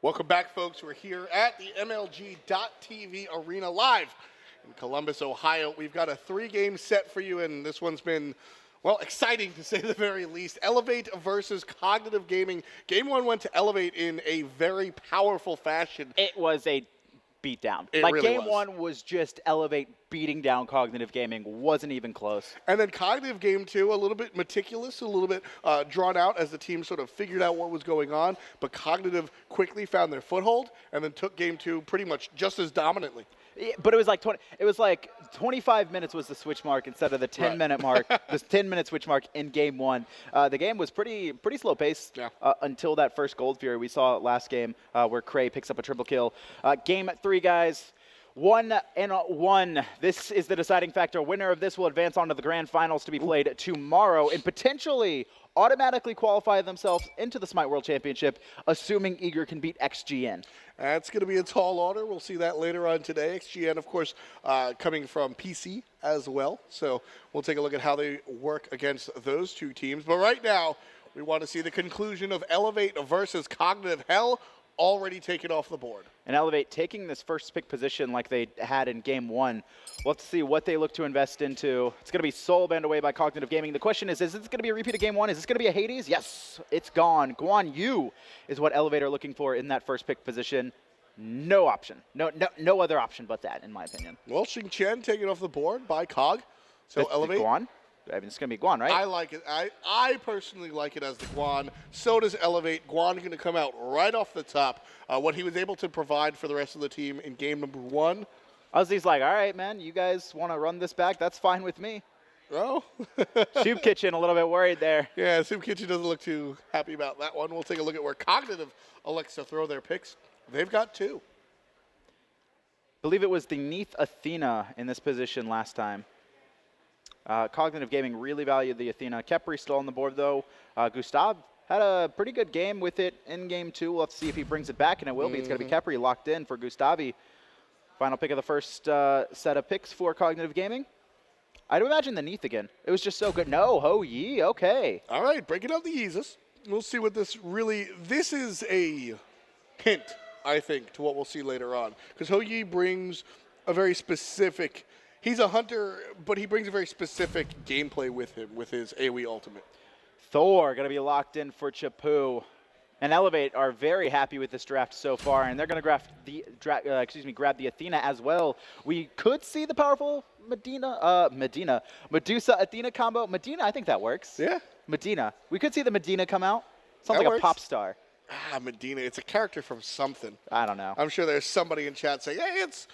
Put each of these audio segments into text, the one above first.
Welcome back, folks. We're here at the MLG.TV Arena live in Columbus, Ohio. We've got a 3-game set for you, and this one's been, well, exciting to say the very least. Elevate versus Cognitive Gaming. Game 1 went to Elevate in a very powerful fashion. It was a beatdown. It like really game was. 1 was just Elevate beating down Cognitive Gaming. Wasn't even close. And then Cognitive Game 2, a little bit meticulous, a little bit drawn out as the team sort of figured out what was going on. But Cognitive quickly found their foothold and then took Game 2 pretty much just as dominantly. Yeah, but it was like 25 minutes was the switch mark instead of the 10-minute mark. This 10-minute switch mark in game 1. The game was pretty slow paced until that first Gold Fury we saw last game where Cray picks up a triple kill. Game 3, guys. 1-1. This is the deciding factor. Winner of this will advance on to the grand finals to be played tomorrow and potentially automatically qualify themselves into the Smite World Championship, assuming Eager can beat XGN. That's going to be a tall order. We'll see that later on today. XGN, of course, coming from PC as well. So we'll take a look at how they work against those two teams. But right now, we want to see the conclusion of Elevate versus Cognitive. Hell already taken off the board. And Elevate taking this first pick position like they had in game 1. We'll have to see what they look to invest into. It's going to be soul banned away by Cognitive Gaming. The question is this going to be a repeat of game 1? Is this going to be a Hades? Yes, it's gone. Guan Yu is what Elevate are looking for in that first pick position. No option. No other option but that, in my opinion. Well, Xing Chen taken off the board by Cog. So Elevate. Guan? I mean, it's going to be Guan, right? I like it. I personally like it as the Guan. So does Elevate. Guan going to come out right off the top. What he was able to provide for the rest of the team in game number 1. Ozzy's like, all right, man, you guys want to run this back? That's fine with me. Oh. Soup Kitchen a little bit worried there. Yeah, Soup Kitchen doesn't look too happy about that one. We'll take a look at where Cognitive elects to throw their picks. They've got 2. I believe it was the Neath Athena in this position last time. Cognitive Gaming really valued the Athena. Kepri still on the board, though. Gustav had a pretty good game with it in game 2. We'll have to see if he brings it back, and it will be. It's going to be Kepri locked in for Gustavi. Final pick of the first set of picks for Cognitive Gaming. I'd imagine the Neath again. It was just so good. No, Ho Yi, okay. All right, breaking out the Yeezus. We'll see what this really... This is a hint, I think, to what we'll see later on. Because Ho Yi brings a very specific... He's a hunter, but he brings a very specific gameplay with him, with his AoE ultimate. Thor going to be locked in for Chapu. And Elevate are very happy with this draft so far, and they're going to grab the Athena as well. We could see the powerful Medusa Athena combo. Medina, I think that works. Yeah. Medina. We could see the Medina come out. Sounds like a pop star. Medina. It's a character from something. I don't know. I'm sure there's somebody in chat saying, hey, it's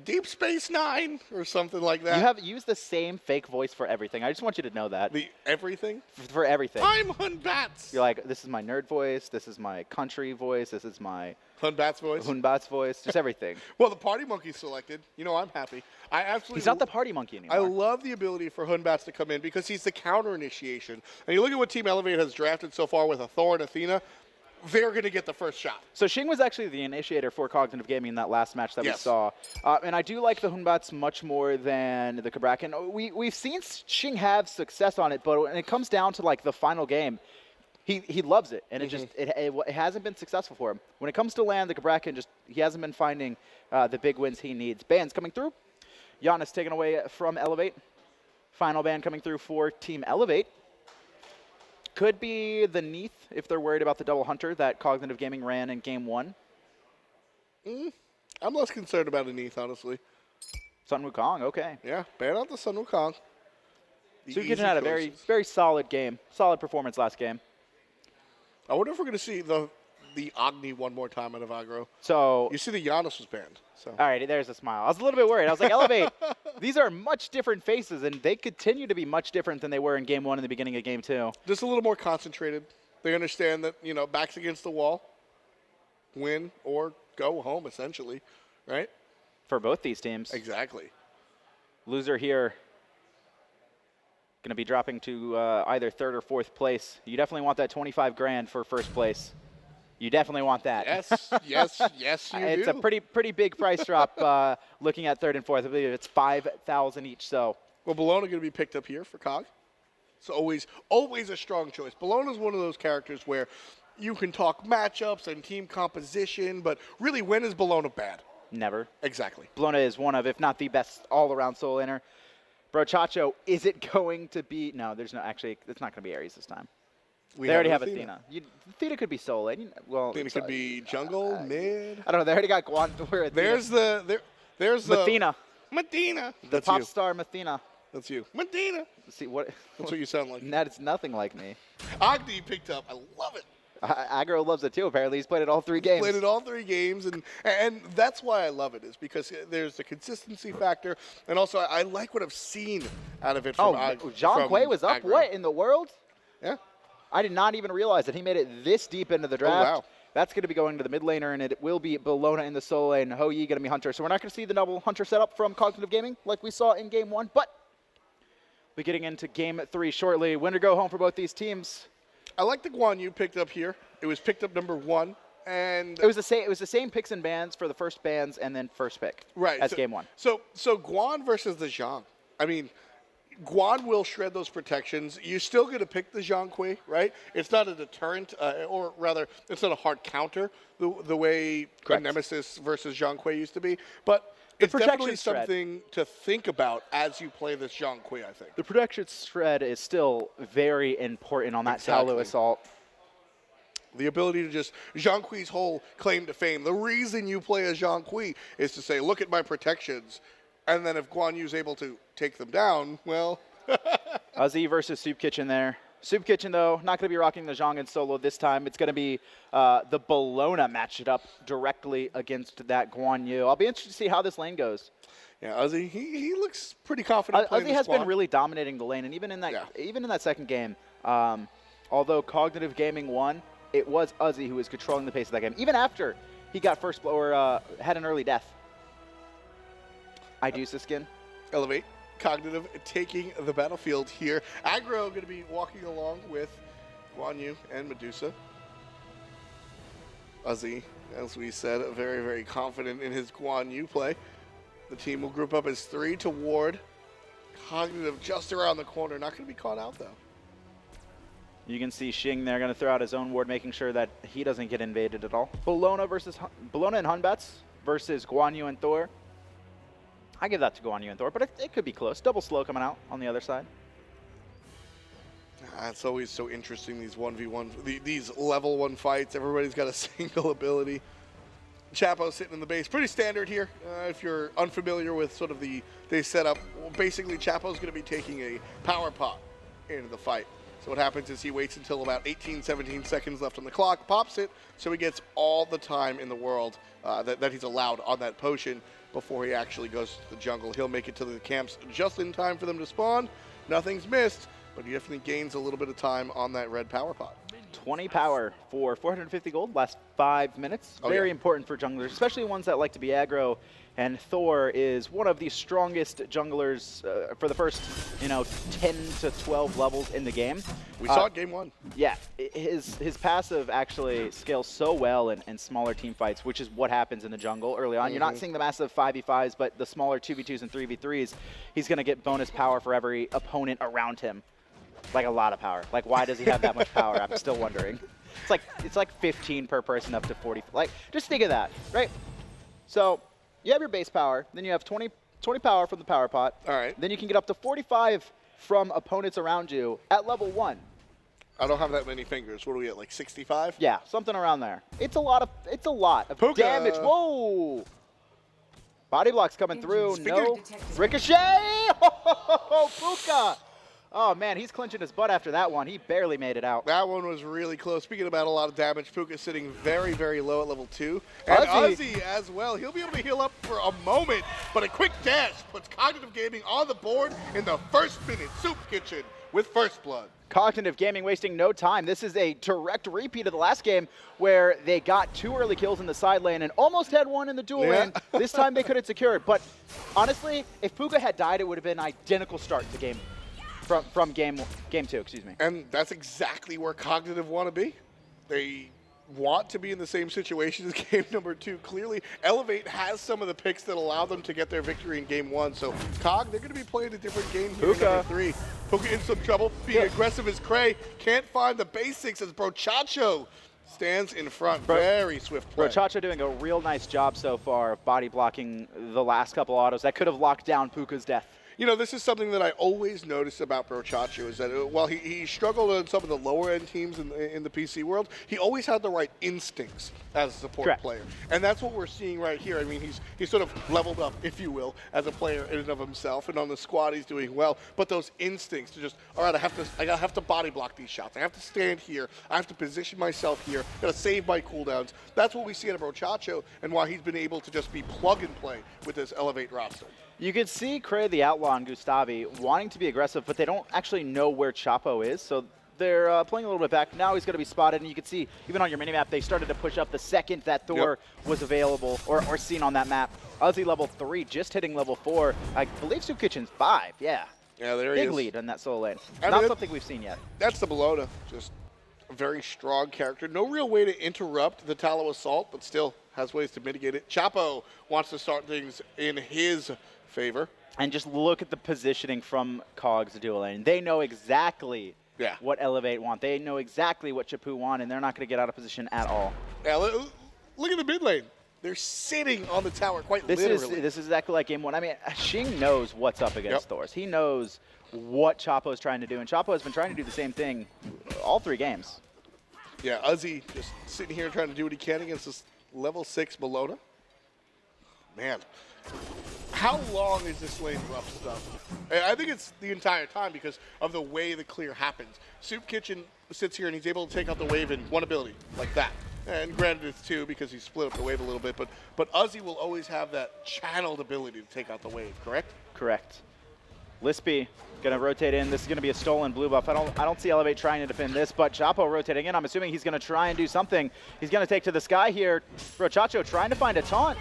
Deep Space Nine or something like that. You have used the same fake voice for everything. I just want you to know that. The everything? For everything. I'm Hunbats. You're like, this is my nerd voice, this is my country voice, this is my... Hunbats voice? Hunbats voice, just everything. Well, the Party Monkey's selected. You know, I'm happy. I absolutely... He's not the Party Monkey anymore. I love the ability for Hunbats to come in because he's the counter initiation. And you look at what Team Elevate has drafted so far with a Thor and Athena, they're going to get the first shot. So Xing was actually the initiator for Cognitive Gaming in that last match that we saw. And I do like the Hunbats much more than the Kabrakan. We've seen Xing have success on it, but when it comes down to like the final game, he loves it. And it hasn't been successful for him. When it comes to land, the Kabrakan he hasn't been finding the big wins he needs. Bans coming through. Giannis taken away from Elevate. Final ban coming through for Team Elevate. Could be the Neath if they're worried about the double hunter that Cognitive Gaming ran in game 1. I'm less concerned about a Neath, honestly. Sun Wukong, okay. Yeah, ban out the Sun Wukong. Sukikin had a very solid game. Solid performance last game. I wonder if we're going to see the Agni one more time out of aggro. So you see the Giannis was banned. So. All right, there's a smile. I was a little bit worried. I was like, Elevate, these are much different faces, and they continue to be much different than they were in game 1 in the beginning of game 2. Just a little more concentrated. They understand that, you know, backs against the wall, win or go home, essentially, right? For both these teams. Exactly. Loser here going to be dropping to either 3rd or 4th place. You definitely want that 25 grand for first place. You definitely want that. Yes, you do. It's a pretty big price drop looking at 3rd and 4th. I believe it's 5,000 each. So. Well, Bologna going to be picked up here for Cog. So always a strong choice. Bologna's one of those characters where you can talk matchups and team composition, but really, when is Bologna bad? Never. Exactly. Bologna is one of, if not the best all-around solo laner. Brochacho, is it going to be? No, there's no. Actually, it's not going to be Ares this time. They already have Athena. Athena could be solo lane. Well, Athena could be jungle, mid. I don't know. They already got Guan. There's the Mathena. Mathena. The pop star Mathena. That's you. Mathena. See what? That's what you sound like. That's nothing like me. Agni picked up. I love it. Aggro loves it too. Apparently, he's played it all 3 games. Played it all 3 games, and that's why I love it, is because there's the consistency factor, and also I like what I've seen out of it. From Jean Quay was up. Aggro. What in the world? Yeah. I did not even realize that he made it this deep into the draft. Oh, wow. That's going to be going to the mid laner, and it will be Bologna in the solo lane, Hou Yi going to be Hunter. So we're not going to see the double Hunter setup from Cognitive Gaming like we saw in Game 1, but we're getting into Game 3 shortly. Winner go home for both these teams. I like the Guan Yu picked up here. It was picked up number 1, and it was the same picks and bans for the first bans and then first pick. Right. As Game 1. So Guan versus the Zhang. I mean, Guan will shred those protections. You're still going to pick the Zhang Kui, right? It's not a deterrent, or rather, it's not a hard counter the way Nemesis versus Zhang Kui used to be. But it's definitely something to think about as you play this Zhang Kui, I think. The protection shred is still very important on that Taolu assault. The ability to just, Zhang Kui's whole claim to fame, the reason you play as Zhang Kui is to say, look at my protections. And then if Guan Yu's able to take them down, well. Uzi versus Soup Kitchen there. Soup Kitchen, though, not going to be rocking the Zhang in solo this time. It's going to be the Bologna match it up directly against that Guan Yu. I'll be interested to see how this lane goes. Yeah, Uzi, he looks pretty confident. Uzi has been really dominating the lane, and even in that second game, although Cognitive Gaming won, it was Uzi who was controlling the pace of that game, even after he got first blow or had an early death. Idusa skin. Elevate. Cognitive taking the battlefield here. Aggro going to be walking along with Guan Yu and Medusa. Uzi, as we said, very, very confident in his Guan Yu play. The team will group up as 3 to ward. Cognitive just around the corner. Not going to be caught out, though. You can see Xing there going to throw out his own ward, making sure that he doesn't get invaded at all. Bologna and Hunbats versus Guan Yu and Thor. I give that to Guan Yu and Thor, but it could be close. Double slow coming out on the other side. It's always so interesting, these 1v1, these level 1 fights. Everybody's got a single ability. Chapo sitting in the base. Pretty standard here. If you're unfamiliar with sort of the setup, well, basically Chapo's going to be taking a power pot into the fight. So what happens is he waits until about 18, 17 seconds left on the clock, pops it, so he gets all the time in the world that he's allowed on that potion before he actually goes to the jungle. He'll make it to the camps just in time for them to spawn. Nothing's missed, but he definitely gains a little bit of time on that red power pot. 20 power for 450 gold, last 5 minutes. Very important for junglers, especially ones that like to be aggro. And Thor is one of the strongest junglers for the first, 10 to 12 levels in the game. We saw it Game 1. Yeah, his passive actually scales so well in smaller team fights, which is what happens in the jungle early on. You're not seeing the massive 5v5s, but the smaller 2v2s and 3v3s, he's going to get bonus power for every opponent around him. Like a lot of power. Like, why does he have that much power? I'm still wondering. It's like 15 per person up to 40. Like, just think of that, right? So you have your base power, then you have 20 power from the power pot. All right. Then you can get up to 45 from opponents around you at level 1. I don't have that many fingers. What do we get, like 65? Yeah, something around there. It's a lot of Puka. damage. Whoa! Body blocks coming through. No. Ricochet! Oh, Puka! Oh, man, he's clinching his butt after that one. He barely made it out. That one was really close. Speaking about a lot of damage, Puka sitting very, very low at level 2. And Uzi as well. He'll be able to heal up for a moment, but a quick dash puts Cognitive Gaming on the board in the first minute. Soup Kitchen with first blood. Cognitive Gaming wasting no time. This is a direct repeat of the last game where they got 2 early kills in the side lane and almost had 1 in the dual lane. This time they couldn't secure it. But honestly, if Puka had died, it would have been an identical start to game. From game 2, excuse me. And that's exactly where Cognitive want to be. They want to be in the same situation as game number 2. Clearly, Elevate has some of the picks that allow them to get their victory in game 1. So, Cog, they're going to be playing a different game here in number 3. Puka in some trouble, being aggressive as Cray. Can't find the basics as Brochacho Stands in front. Very swift play. Brochacho doing a real nice job so far of body blocking the last couple autos that could have locked down Puka's death. You know, this is something that I always notice about Brochacho is that while he struggled on some of the lower-end teams in the PC world, he always had the right instincts as a support player. And that's what we're seeing right here. I mean, he's sort of leveled up, if you will, as a player in and of himself. And on the squad, he's doing well. But those instincts to just, all right, I have to body block these shots. I have to stand here. I have to position myself here. Got to save my cooldowns. That's what we see at Brochacho, and why he's been able to just be plug-and-play with this Elevate roster. You could see Cray the Outlaw and Gustavi wanting to be aggressive, but they don't actually know where Chapo is, so they're playing a little bit back. Now he's going to be spotted, and you can see, even on your minimap, they started to push up the second that Thor was available or seen on that map. Uzi level 3, just hitting level 4. I believe Soup Kitchen's 5, yeah. Yeah, there he is. Big lead in that solo lane. I Not mean, something we've seen yet. That's the Bologna, just a very strong character. No real way to interrupt the Tallow Assault, but still has ways to mitigate it. Chapo wants to start things in his favor. And just look at the positioning from Cog's dual lane. They know exactly what Elevate want. They know exactly what Chapu want, and they're not going to get out of position at all. Yeah, look at the mid lane. They're sitting on the tower quite literally. This is exactly like game 1. I mean, Xing knows what's up against Thors. He knows what Chapo is trying to do, and Chapo has been trying to do the same thing all 3 games. Yeah, Uzi just sitting here trying to do what he can against this level 6 Bologna. Man. How long is this lane rough stuff? I think it's the entire time because of the way the clear happens. Soup Kitchen sits here and he's able to take out the wave in 1 ability, like that. And granted it's 2 because he split up the wave a little bit, but Uzi will always have that channeled ability to take out the wave, correct? Correct. Lispy gonna rotate in. This is gonna be a stolen blue buff. I don't see Elevate trying to defend this, but Chapo rotating in. I'm assuming he's gonna try and do something. He's gonna take to the sky here. Brochacho trying to find a taunt.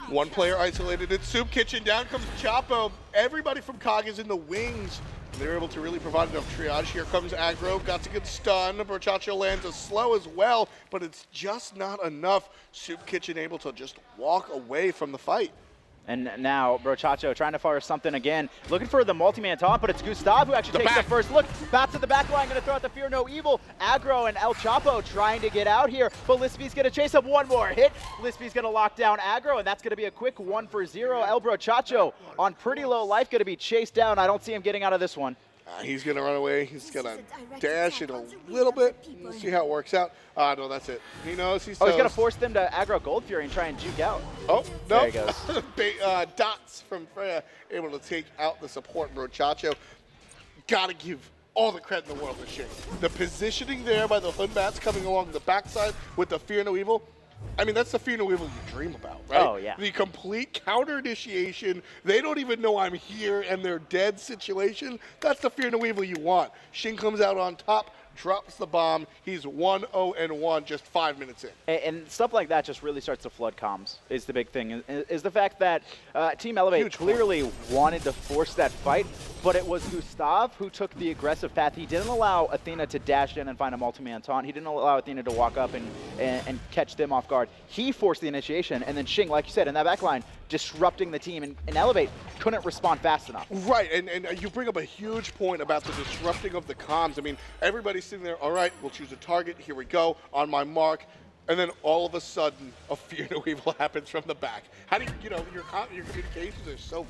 1 player isolated. It's Soup Kitchen. Down comes Chapo. Everybody from Cog is in the wings. They're able to really provide enough triage. Here comes Aggro. Got a good stun. Brochacho lands a slow as well, but it's just not enough. Soup Kitchen able to just walk away from the fight. And now Brochacho trying to fire something again. Looking for the multi-man taunt, but it's Gustav who actually takes the first look. Back to the back line, going to throw out the Fear No Evil. Aggro and El Chapo trying to get out here, but Lispy's going to chase up 1 more hit. Lispy's going to lock down Aggro, and that's going to be a quick 1-for-0. El Brochacho on pretty low life, going to be chased down. I don't see him getting out of this one. He's going to run away. He's going to dash in a little bit. We'll see how it works out. No, that's it. He knows he's toast. He's going to force them to aggro Gold Fury and try and juke out. Oh, no. There he goes. Dots from Freya able to take out the support. Brochacho. Got to give all the credit in the world to Shane. The positioning there by the Hood Bats coming along the backside with the Fear No Evil. I mean, that's the Fear No Evil you dream about, right? Oh, yeah. The complete counter initiation. They don't even know I'm here and they're dead situation. That's the Fear No Evil you want. Shin comes out on top, drops the bomb. He's 1-0-1 just 5 minutes in. And stuff like that just really starts to flood comms is the big thing. Is the fact that Team Elevate clearly wanted to force that fight, but it was Gustav who took the aggressive path. He didn't allow Athena to dash in and find a multi-man taunt. He didn't allow Athena to walk up and catch them off guard. He forced the initiation, and then Xing, like you said, in that back line, disrupting the team, and Elevate couldn't respond fast enough. Right, and you bring up a huge point about the disrupting of the comms. I mean, everybody's sitting there, all right, we'll choose a target, here we go, on my mark, and then all of a sudden, a Fear No Evil happens from the back. How do you know, your communications are so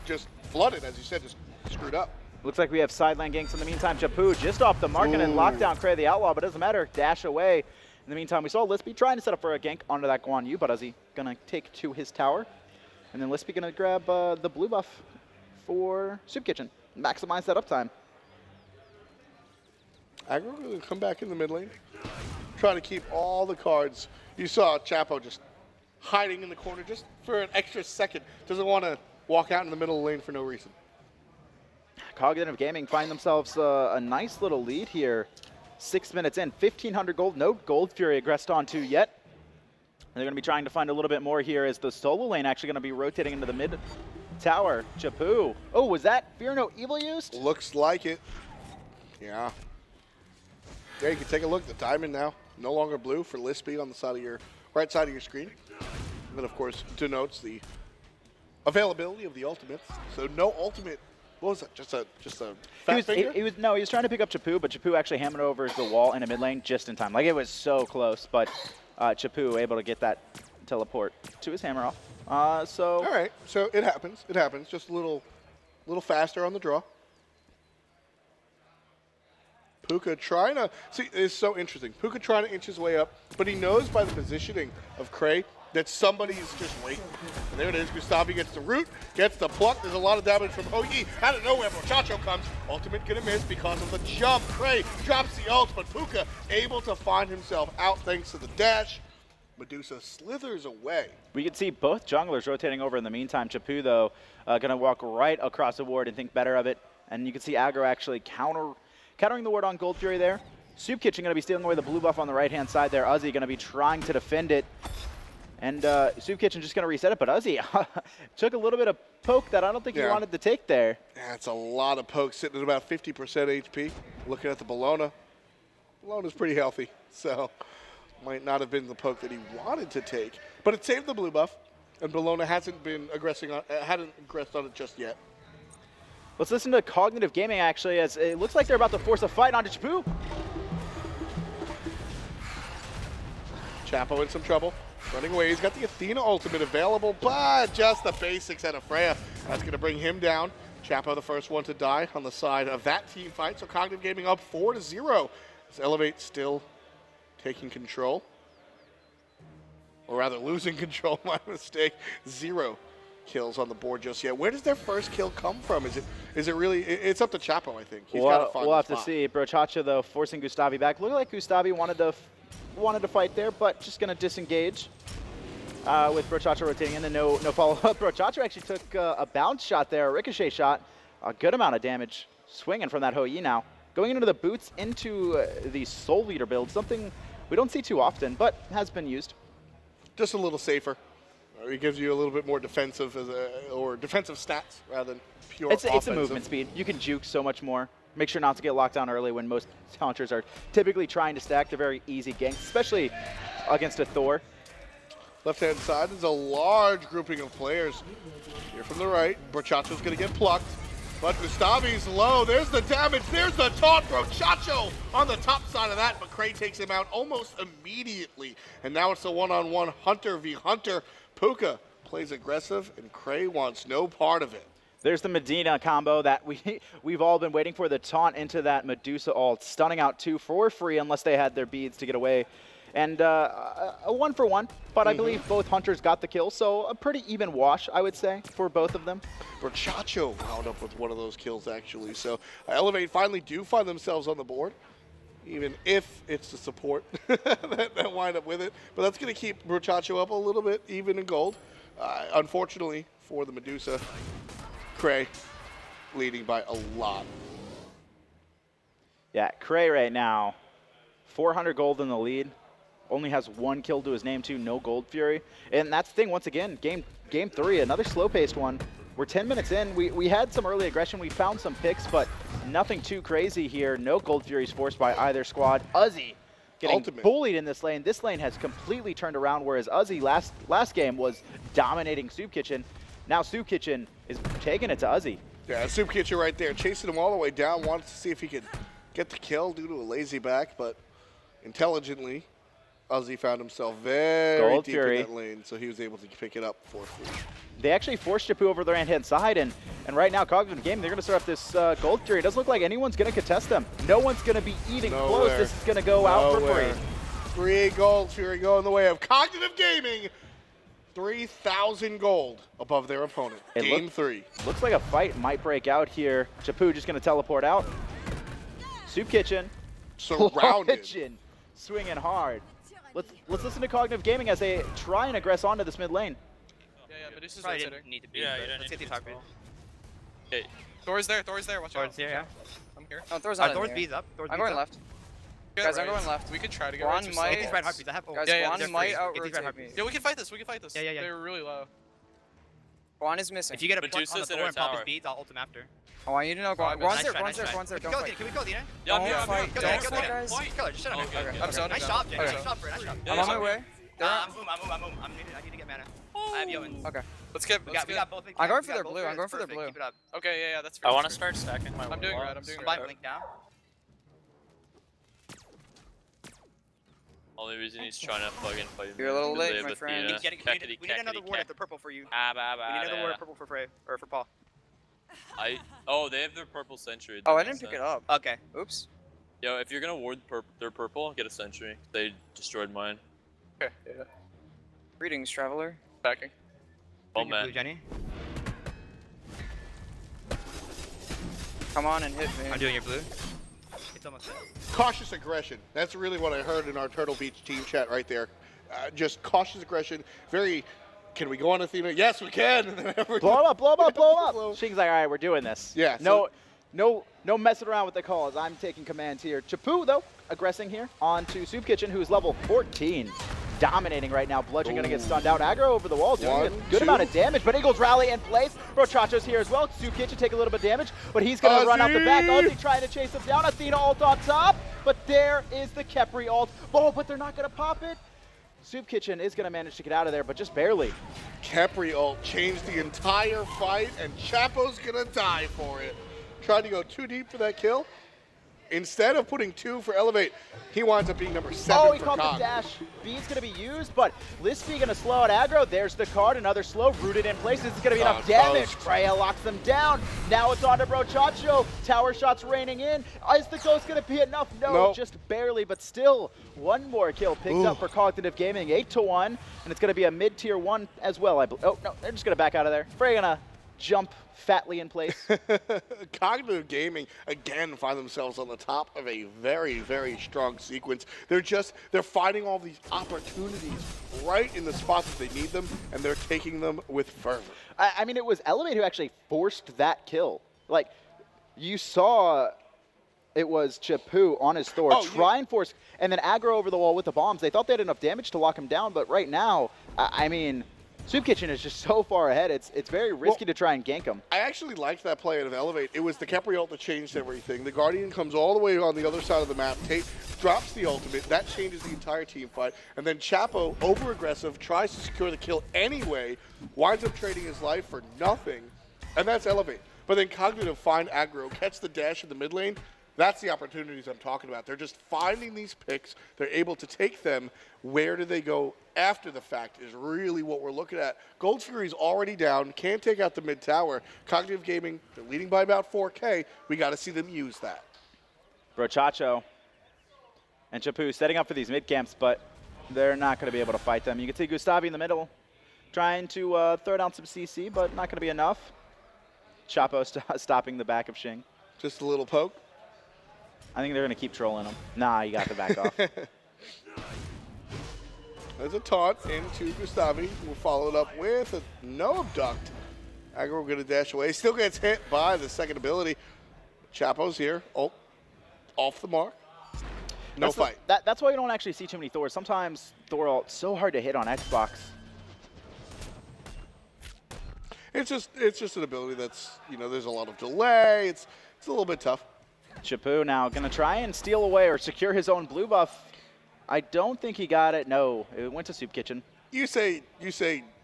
just flooded, as you said, just screwed up. Looks like we have sideline ganks in the meantime. Chapu just off the mark and then lock down Cray the Outlaw, but it doesn't matter, dash away. In the meantime, we saw Lispy trying to set up for a gank onto that Guan Yu, but Uzi gonna take to his tower. And then Lispy gonna grab the blue buff for Soup Kitchen. Maximize that uptime. Aggro gonna come back in the mid lane. Trying to keep all the cards. You saw Chapo just hiding in the corner just for an extra second. Doesn't want to walk out in the middle of the lane for no reason. Cognitive Gaming find themselves a nice little lead here. 6 minutes in, 1,500 gold. No Gold Fury aggressed onto yet. They're going to be trying to find a little bit more here as the solo lane actually going to be rotating into the mid tower. Chapu. Oh, was that Fear No Evil used? Looks like it. Yeah. Yeah, you can take a look. The diamond now no longer blue for Lispy on the side of your right side of your screen. And that, of course, denotes the availability of the ultimates. So no ultimate What was that? Just a fat finger? He was trying to pick up Chapu, but Chapu actually hammered over the wall in a mid lane just in time. Like, it was so close, but Chapu able to get that teleport to his hammer off. All right, so it happens. It happens. Just a little faster on the draw. Puka trying to see. It's so interesting. Puka trying to inch his way up, but he knows by the positioning of Cray that somebody's just waiting. And there it is. Gustavi gets the root, gets the pluck. There's a lot of damage from Hoyi. Out of nowhere, Brochacho comes. Ultimate gonna miss because of the jump. Cray drops the ult, but Puka able to find himself out thanks to the dash. Medusa slithers away. We can see both junglers rotating over in the meantime. Chapu, though, going to walk right across the ward and think better of it. And you can see Aggro actually countering the ward on Gold Fury there. Soup Kitchen going to be stealing away the blue buff on the right-hand side there. Uzi going to be trying to defend it. And Soup Kitchen just going to reset it. But Uzi took a little bit of poke that I don't think he wanted to take there. Yeah, it's a lot of poke sitting at about 50% HP. Looking at the Bellona. Bellona's pretty healthy, so might not have been the poke that he wanted to take, but it saved the blue buff, and Bellona hadn't aggressed on it just yet. Let's listen to Cognitive Gaming, actually, as it looks like they're about to force a fight onto Chapu. Chapo in some trouble, running away. He's got the Athena ultimate available, but just the basics out of Freya. That's going to bring him down. Chapo the first one to die on the side of that team fight, so Cognitive Gaming up 4-0. As Elevate still taking control, or rather losing control, my mistake. 0 kills on the board just yet. Where does their first kill come from? Is it really, it's up to Chapo, I think. He's got to find We'll have spot. to see. Brochacho, though, forcing Gustavi back. Looked like Gustavi wanted to fight there, but just going to disengage with Brochacho rotating in and no follow-up. Brochacho actually took a bounce shot there, a ricochet shot. A good amount of damage swinging from that Hoyi now. Going into the boots into the Soul Leader build, something we don't see too often, but has been used. Just a little safer. He gives you a little bit more defensive or defensive stats rather than pure offensive. It's a movement speed. You can juke so much more. Make sure not to get locked down early when most challengers are typically trying to stack. They're very easy ganks, especially against a Thor. Left-hand side is a large grouping of players. Here from the right, Brochacho's going to get plucked. But Gustavi's low. There's the damage. There's the taunt. Brochacho on the top side of that, but Cray takes him out almost immediately. And now it's a one-on-one Hunter v. Hunter. Puka plays aggressive, and Cray wants no part of it. There's the Medina combo that we've all been waiting for, the taunt into that Medusa ult, stunning out 2 for free unless they had their beads to get away. And a 1-for-1, but I believe both Hunters got the kill, so a pretty even wash, I would say, for both of them. Brochacho wound up with one of those kills, actually. So Elevate finally do find themselves on the board, even if it's the support that wind up with it. But that's going to keep Brochacho up a little bit, even in gold. Unfortunately for the Medusa, Cray leading by a lot. Yeah, Cray right now, 400 gold in the lead. Only has 1 kill to his name, too, no Gold Fury. And that's the thing, once again, game 3, another slow-paced one. We're 10 minutes in. We had some early aggression. We found some picks, but nothing too crazy here. No Gold Furies forced by either squad. Uzi getting bullied in this lane. This lane has completely turned around, whereas Uzi last game was dominating Soup Kitchen. Now Soup Kitchen is taking it to Uzi. Yeah, Soup Kitchen right there, chasing him all the way down. Wanted to see if he could get the kill due to a lazy back, but intelligently, Uzi found himself very deep in that lane, so he was able to pick it up for free. They actually forced Chapu over the right-hand side, and right now, Cognitive Game, they're going to start up this Gold Fury. It doesn't look like anyone's going to contest them. No one's going to be eating close. This is going to go out for free. 3 Gold Fury going the way of Cognitive Gaming. 3,000 gold above their opponent. Game 3. Looks like a fight might break out here. Chapu just going to teleport out. Soup Kitchen. Surrounded. Swinging hard. Let's listen to Cognitive Gaming as they try and aggress onto this mid lane. Yeah, but this is probably didn't need to be. Yeah, you don't let's need get to the be. top Okay. Thor's there, watch out. Thor's here, yeah. I'm here. Oh, Thor's not Thor's B's up. I'm going left. Guys, I'm going left. We could try to get Guan right. might- Get these red heartbeats. I have Guys, Yeah, Guan they're might free. out-rotate me. Yeah, we can fight this. Yeah. They're really low. Guan is missing. If you get a punch on the Medusa's in Thor our and pop his tower. beads, I'll ult him after. I want you to know Guan. Nice Guan's there, try, Guan's there, nice Guan's there. try. Don't fight. Can we kill Dina? Yeah, I'm Don't here. fight. Kill Don't Dina, fight, guys. Kill her, just shut up. Okay, okay. I'm sorry. Nice job, Jay. Okay. Nice job, bro. Nice job. Yeah, I'm on my way. I'm boom. I need to get mana. I have Yoan. Okay. Let's get. We got both. I'm going for their blue. I'm going for their blue. Keep it up. Okay, yeah, that's fair. I want to that's fair. start stacking my I'm doing wall. right, I'm doing I'm right. buying blink down. Only reason he's trying to plug in fight. You're a little is late, they have my a friend. Thea. We need another ward at the purple for you. Ah, bah, We bah, need another bah. ward at purple for Frey or for Paul. Oh, they have their purple sentry. Oh, that I makes didn't pick sense. it up. Okay. Oops. Yo, if you're gonna ward their purple, get a sentry. They destroyed mine. Okay, yeah. Greetings, traveler. Backing. Oh Doing your man. blue, Jenny. Come on and hit me. I'm doing your blue. It's almost done. Cautious aggression. That's really what I heard in our Turtle Beach team chat right there. Just cautious aggression. Very. Can we go on Athena? Yes, we can. And then Blow him up, blow him up, blow him up. Blow. Shing's like, all right, we're doing this. Yeah, No messing around with the calls. I'm taking commands here. Chapu, though, aggressing here onto Soup Kitchen, who's level 14. Dominating right now. Bludgeon going to get stunned out. Aggro over the wall, doing a good amount of damage, but Eagles rally in place. Brochacho's here as well. Soup Kitchen take a little bit of damage, but he's going to run out the back. Ozzy trying to chase him down. Athena ult on top, but there is the Kepri ult. Oh, but they're not going to pop it. Soup Kitchen is going to manage to get out of there, but just barely. Kepri ult changed the entire fight, and Chapo's gonna die for it. Tried to go too deep for that kill. Instead of putting 2 for Elevate, he winds up being number 7 Oh, he for caught Cog. the dash. B's going to be used, but Lispy going to slow out aggro. There's the card, another slow, rooted in place. This is going to be enough damage. Ghost. Freya locks them down. Now it's on to Brochacho. Tower shots raining in. Is the ghost going to be enough? No, Nope. just barely, but still one more kill picked up for Cognitive Gaming, 8-1, and it's going to be a mid-tier 1 as well. Oh, no, they're just going to back out of there. Freya going to jump fatly in place. Cognitive Gaming again find themselves on the top of a very, very strong sequence. They're finding all these opportunities right in the spots that they need them, and they're taking them with fervor. I mean, it was Elevate who actually forced that kill. Like, you saw it was Chapu on his Thor, try and force, and then aggro over the wall with the bombs. They thought they had enough damage to lock him down, but right now, I mean, Soup Kitchen is just so far ahead. It's very risky to try and gank him. I actually liked that play out of Elevate. It was the Kepri ult that changed everything. The Guardian comes all the way on the other side of the map, drops the ultimate. That changes the entire team fight. And then Chapo, over-aggressive, tries to secure the kill anyway, winds up trading his life for nothing, and that's Elevate. But then Cognitive find aggro, catch the dash in the mid lane. That's the opportunities I'm talking about. They're just finding these picks. They're able to take them. Where do they go after the fact is really what we're looking at. Gold Fury's already down. Can't take out the mid tower. Cognitive Gaming, they're leading by about 4K. We got to see them use that. Brochacho and Chapu setting up for these mid camps, but they're not going to be able to fight them. You can see Gustavi in the middle trying to throw down some CC, but not going to be enough. Chapo stopping the back of Shing. Just a little poke. I think they're going to keep trolling him. Nah, you got to back off. There's a taunt into Gustavi. We'll follow it up with a no abduct. Aggro going to dash away. Still gets hit by the second ability. Chapo's here. Oh, off the mark. No fight. That's why you don't actually see too many Thors. Sometimes Thor ult's so hard to hit on Xbox. It's just an ability that's, there's a lot of delay. It's a little bit tough. Chapu now going to try and steal away or secure his own blue buff. I don't think he got it. No, it went to Soup Kitchen. You say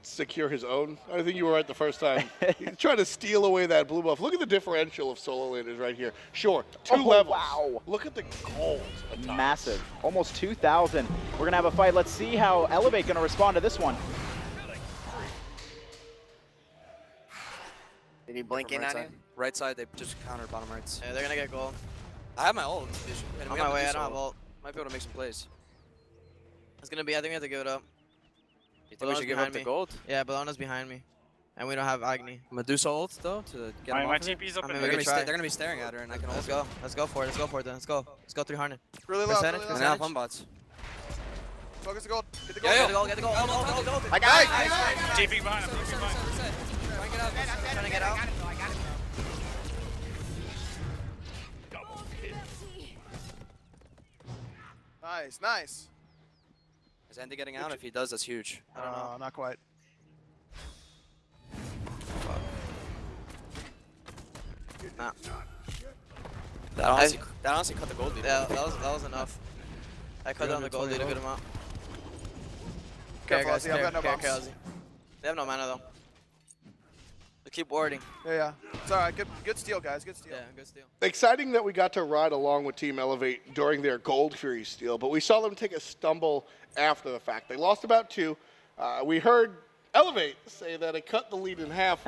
secure his own. I think you were right the first time. He's trying to steal away that blue buff. Look at the differential of solo landers right here. Sure, 2 levels. Wow. Look at the gold. Massive. Almost 2,000. We're going to have a fight. Let's see how Elevate going to respond to this one. Did he blink in right at side. you? Right side, they just countered bottom rights. Yeah, they're gonna get gold. I have my ult. And On we have my way, to do I don't have solo. ult. Might be able to make some plays. It's gonna be, I think we have to give it up. You think we should give up the gold? Yeah, Bellona's behind me. And we don't have Agni. Medusa ult, though, to get him My off of it? TP's up I in mean, there. we can try. They're gonna be staring at her, and I can Let's ult. go. Let's go for it. Let's go for it then. Let's go. Let's go 300. Really low. Percentage, Really And low. I have one bots. Focus the gold. Get the Yeah, gold. yeah. Get the gold, get the gold. Gold, gold, gold. I got it. TP behind him, TP behind him. I'm trying to get out. Nice, nice. Is Andy getting out? If he does, that's huge. I don't know. Not quite. Nah. That honestly cut the gold lead. Yeah, that was enough. I cut down the gold lead a good amount. Careful, guys, Ozzy, I've got no bombs. Ozzy. They have no mana though. Keep warding. Yeah. It's all right. Good steal, guys. Good steal. Yeah, good steal. Exciting that we got to ride along with Team Elevate during their Gold Fury steal, but we saw them take a stumble after the fact. They lost about 2. We heard Elevate say that it cut the lead in half.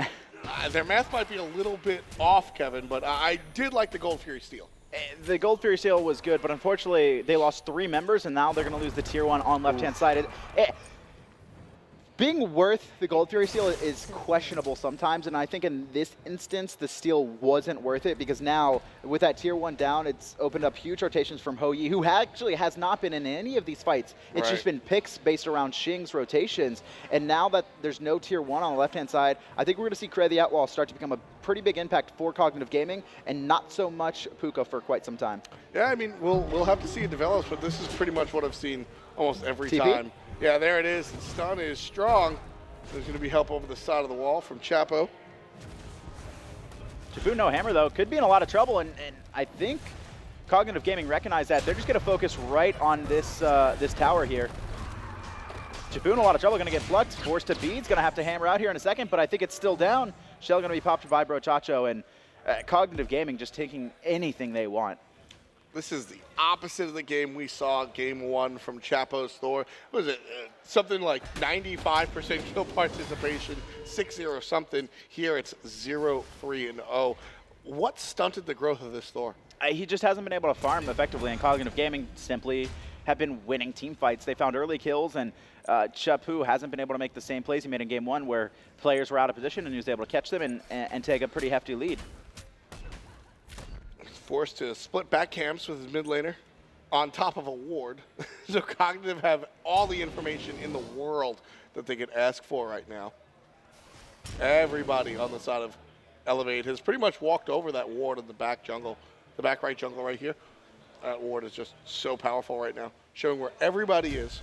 Their math might be a little bit off, Kevin, but I did like the Gold Fury steal. The Gold Fury steal was good, but unfortunately they lost 3 members, and now they're going to lose the tier 1 on left-hand side. Being worth the Gold Fury steal is questionable sometimes, and I think in this instance the steal wasn't worth it because now with that tier 1 down, it's opened up huge rotations from Ho Yi, who actually has not been in any of these fights. It's just been picks based around Xing's rotations, and now that there's no tier 1 on the left-hand side, I think we're going to see Cray the Outlaw start to become a pretty big impact for Cognitive Gaming, and not so much Puka for quite some time. Yeah, I mean, we'll have to see it develop, but this is pretty much what I've seen almost every TP? time. Yeah, there it is. The stun is strong. There's going to be help over the side of the wall from Chapo. Jaboo no hammer, though, could be in a lot of trouble, and I think Cognitive Gaming recognized that. They're just going to focus right on this this tower here. Jaboo in a lot of trouble, going to get plucked, forced to beads, going to have to hammer out here in a second, but I think it's still down. Shell going to be popped by Brochacho, and Cognitive Gaming just taking anything they want. This is the opposite of the game we saw game 1 from Chapo's Thor. What was it? Something like 95% kill participation, 6-0 something. Here it's 0-3-0. What stunted the growth of this Thor? He just hasn't been able to farm effectively, and Cognitive Gaming simply have been winning team fights. They found early kills, and Chapu hasn't been able to make the same plays he made in game 1 where players were out of position and he was able to catch them and take a pretty hefty lead. Forced to split back camps with his mid laner on top of a ward. So Cognitive have all the information in the world that they could ask for right now. Everybody on the side of Elevate has pretty much walked over that ward in the back jungle, the back right jungle right here. That ward is just so powerful right now, showing where everybody is.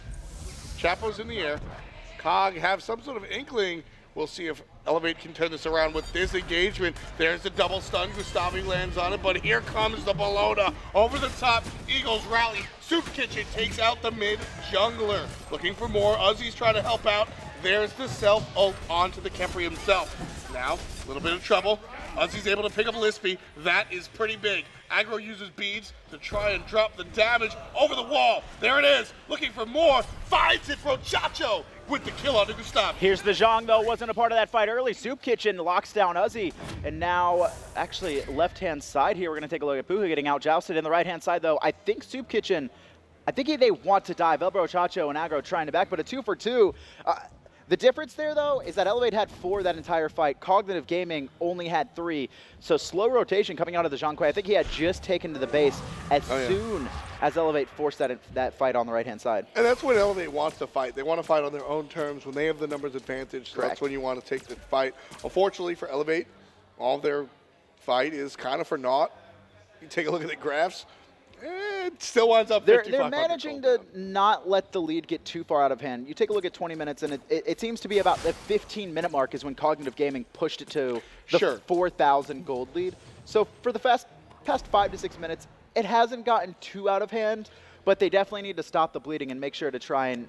Chapo's in the air. Cog have some sort of inkling. We'll see if Elevate can turn this around with this engagement. There's the double stun. Gustavi lands on it, but here comes the Bologna. Over the top, Eagles rally. Soup Kitchen takes out the mid jungler. Looking for more. Uzi's trying to help out. There's the self-ult onto the Kemper himself. Now, a little bit of trouble. Uzi's able to pick up Lispy. That is pretty big. Aggro uses beads to try and drop the damage over the wall. There it is. Looking for more. Finds it, Brochacho with the kill on the Gustav. Here's the Zhang, though, wasn't a part of that fight early. Soup Kitchen locks down Uzi. And now, actually, left-hand side here, we're going to take a look at Puka getting out-jousted. In the right-hand side, though, I think Soup Kitchen, they want to dive. Brochacho and Aggro trying to back, but a 2-for-2. The difference there, though, is that Elevate had 4 that entire fight. Cognitive Gaming only had 3. So slow rotation coming out of the Zhang Kuei. I think he had just taken to the base as soon as Elevate forced that fight on the right-hand side. And that's when Elevate wants to fight. They want to fight on their own terms when they have the numbers advantage. So that's when you want to take the fight. Unfortunately for Elevate, all of their fight is kind of for naught. You take a look at the graphs. It still winds up 55. They're managing to not let the lead get too far out of hand. You take a look at 20 minutes, and it seems to be about the 15-minute mark is when Cognitive Gaming pushed it to the 4,000 gold lead. So for the past 5 to 6 minutes, it hasn't gotten too out of hand, but they definitely need to stop the bleeding and make sure to try and